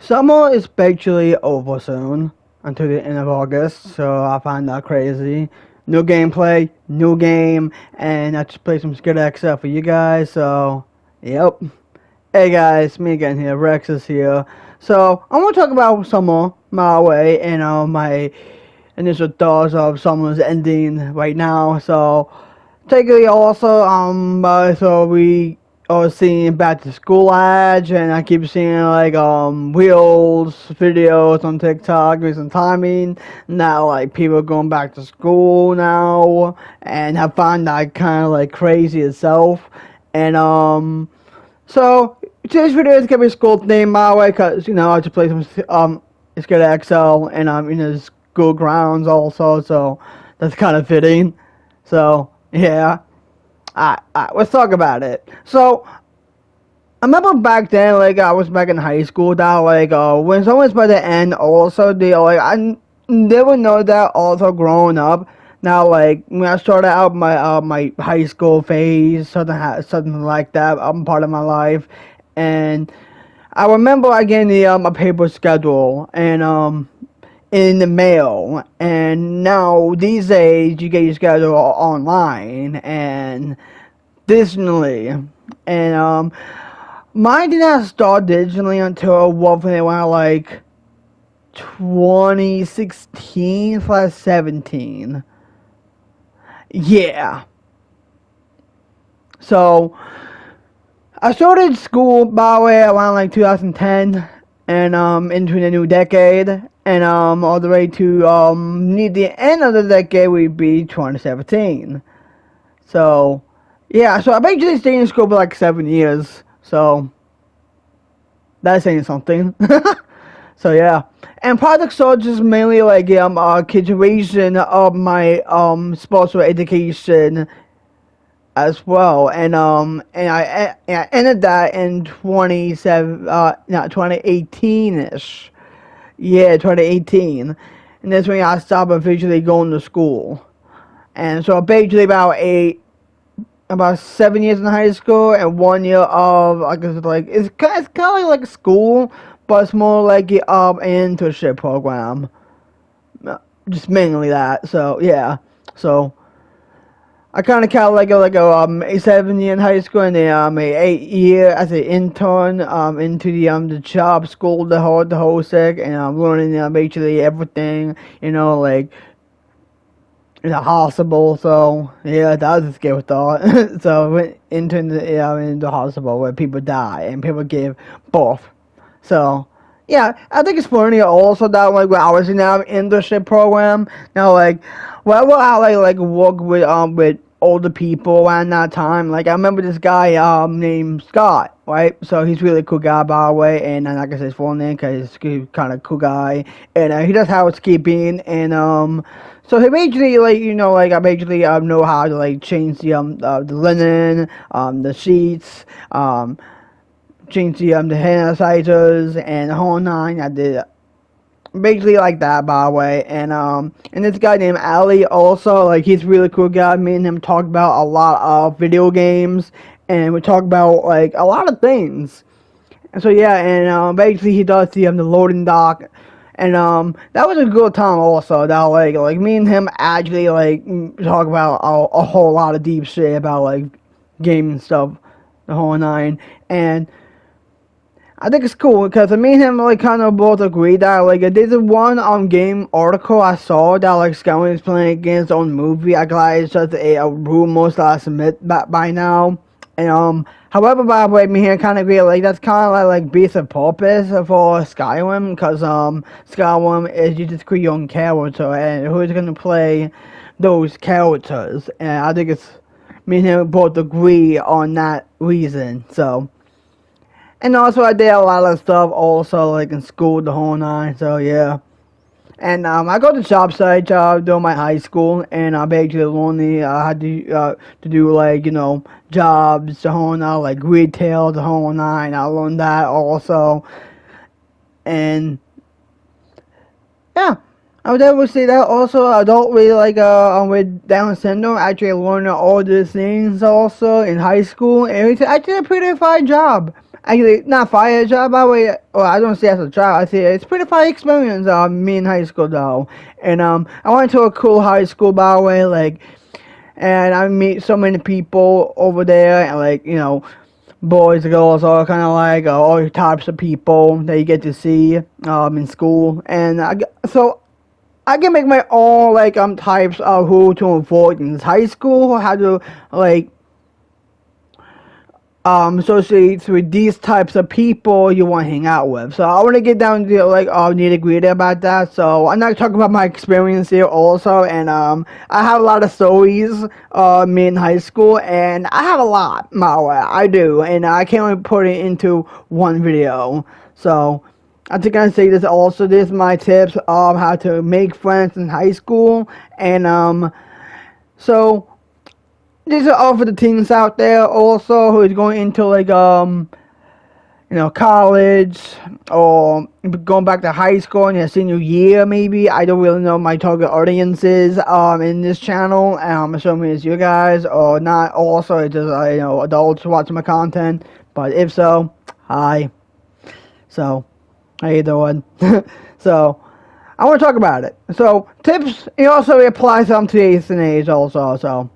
Summer is basically over soon until the end of August, so I find that crazy. New gameplay, new game, and I just played some SkaterXL for you guys, so, yep. Hey guys, me again here, Rex is here. So, I want to talk about summer, my way, and my initial thoughts of summer's ending right now, so, technically also, so we are seeing back to school ads, and I keep seeing like wheels videos on TikTok recent timing. Now like people going back to school now, and I find that kind of like crazy itself. And so today's video is gonna be school theme my way, cause I just play some SkaterXL and I'm in the school grounds also, so that's kind of fitting. So yeah. Alright, let's talk about it. So, I remember back then, like, I was back in high school, that, like, when someone's by the end, also, I never know that also growing up. Now, like, when I started out my high school phase, something like that, part of my life, and I remember I getting a paper schedule, and, in the mail, and now these days you get your schedule online and digitally, and mine did not start digitally until roughly around like 2016/17. Yeah. So I started school by the way around like 2010, and into the new decade, and all the way to near the end of the decade would be 2017. So yeah, so I basically stayed in school for like 7 years, so that's saying something. So yeah, and projects are just mainly like a continuation of my special education as well, and I ended that in 2018ish. Yeah, 2018, and that's when I stopped officially going to school. And so basically about 7 years in high school and 1 year of I guess it's kind of like school, but it's more like an internship program. Just mainly that. So yeah, so I kind of like a 7 year in high school and then a 8 year as an intern into the job school, the whole sec, and I'm learning basically everything, like in a hospital. So yeah, that was a scary thought. So I went into the hospital where people die and people give birth. So yeah, I think it's funny also that like when I was in the internship program, now like whenever I like work with older people around that time, like I remember this guy named Scott, right? So he's a really cool guy by the way, and I'm not gonna say his full name because he's kind of cool guy, and he does housekeeping, and so he basically I basically know how to like change the linen, the sheets, change the hand sanitizers and the whole nine. I did basically like that by the way, and this guy named Ali also, like he's a really cool guy. Me and him talk about a lot of video games, and we talk about like a lot of things. And so yeah, and basically he does the loading dock, and that was a good time also. That like me and him actually like talk about a whole lot of deep shit about like gaming stuff, the whole nine, and I think it's cool because me and him like kind of both agree that like there's one game article I saw that like Skyrim is playing against on movie. I glad it's just a rumor that I submit by now. And however, by the way, me here kind of agree like that's kind of like basic purpose for Skyrim, because Skyrim is you just create your own character and who's gonna play those characters, and I think it's me and him both agree on that reason. So. And also I did a lot of stuff also like in school, the whole nine, so yeah. And I go to job site job during my high school, and I basically only had to do like jobs, the whole nine, like retail, the whole nine. I learned that also, and yeah. I would ever say that also. I don't really like with Down syndrome. Actually, learning all these things also in high school, and it's actually a pretty fine job. Actually, not fire job, by the way. Well, I don't see it as a job. I see it's pretty fun experience. Me in high school though, and I went to a cool high school, by the way. Like, and I meet so many people over there, and like boys, girls, all kind of like all types of people that you get to see in school, and so I can make my own like types of who to avoid in high school, how to like associates with these types of people you want to hang out with. So I want to get down to like nitty gritty about that. So I'm not talking about my experience here also, and I have a lot of stories me in high school, and I have a lot, my way, I do, and I can't really put it into one video. So I think I say this also. This is my tips of how to make friends in high school, and so these are all for the teens out there also who is going into like college or going back to high school in their senior year maybe. I don't really know my target audiences in this channel. I'm assuming it's you guys or not. Also, it's just adults watching my content. But if so, hi. So, how you doing? So, I want to talk about it. So, tips. It also applies to today's age also. So.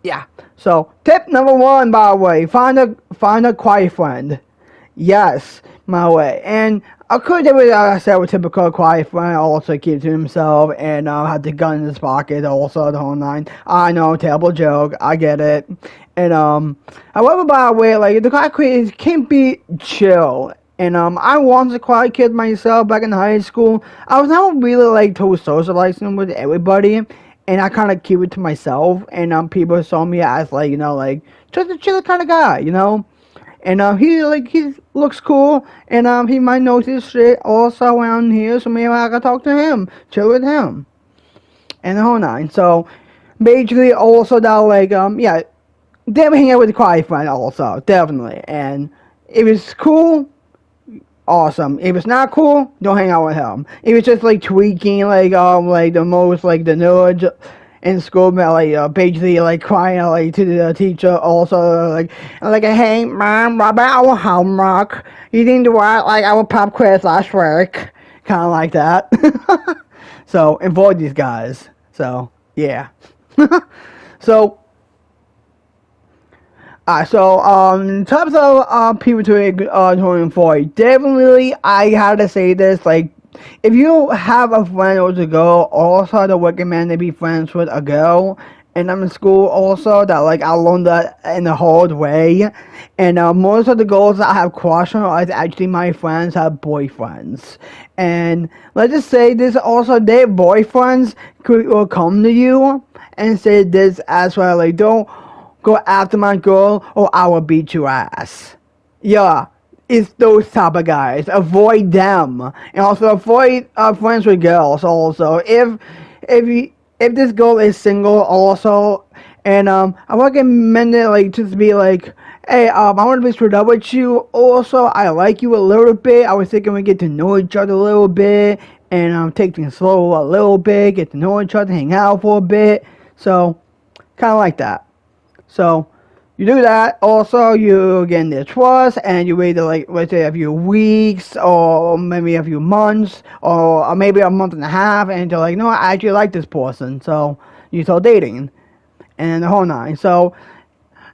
Yeah. So tip number one, by the way, find a quiet friend. Yes, my way. And I could do it. I said with typical quiet friend, also keep to himself and have the gun in his pocket, also the whole nine. I know, terrible joke. I get it. And however, by the way, like the quiet kid can be chill. And I was a quiet kid myself back in high school. I was not really like too socializing with everybody. And I kind of keep it to myself, and people saw me as like just a chill kind of guy, And he looks cool, and he might know his shit also around here, so maybe I can talk to him, chill with him, and the whole nine. So basically, also that yeah, definitely hang out with the quiet friend also, definitely. And if it's cool, awesome. If it's not cool, don't hang out with him. If it's just like tweaking, like the most like the nerds in school, basically like crying like to the teacher, also like hey mom, what about our homework? You didn't do what like our pop quiz last week, kind of like that. So avoid these guys. So yeah. So. Types of people to avoid. Definitely, I had to say this. Like, if you have a friend or a girl, also I'd recommend to be friends with a girl. And I'm in school also that like I learned that in a hard way. And most of the girls that I have crushed on are actually my friends have boyfriends. And let's just say this also, their boyfriends will come to you and say this as well. Like, don't go after my girl or I will beat your ass. Yeah, it's those type of guys. Avoid them. And also avoid friends with girls also. If this girl is single also, and I recommend it like just be like, hey, I want to be straight up with you. Also, I like you a little bit. I was thinking we get to know each other a little bit, and take things slow a little bit, get to know each other, hang out for a bit. So, kind of like that. So, you do that. Also, you gain their trust, and you wait like let's say a few weeks, or maybe a few months, or maybe a month and a half, and you're like, no, I actually like this person. So you start dating, and the whole nine. So,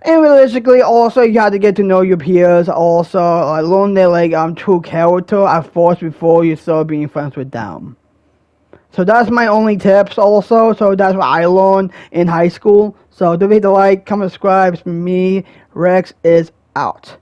and realistically, also you have to get to know your peers. Also, learn their true character at first before you start being friends with them. So that's my only tips also. So that's what I learned in high school. So don't forget to like, comment, subscribe. It's me, Rex is out.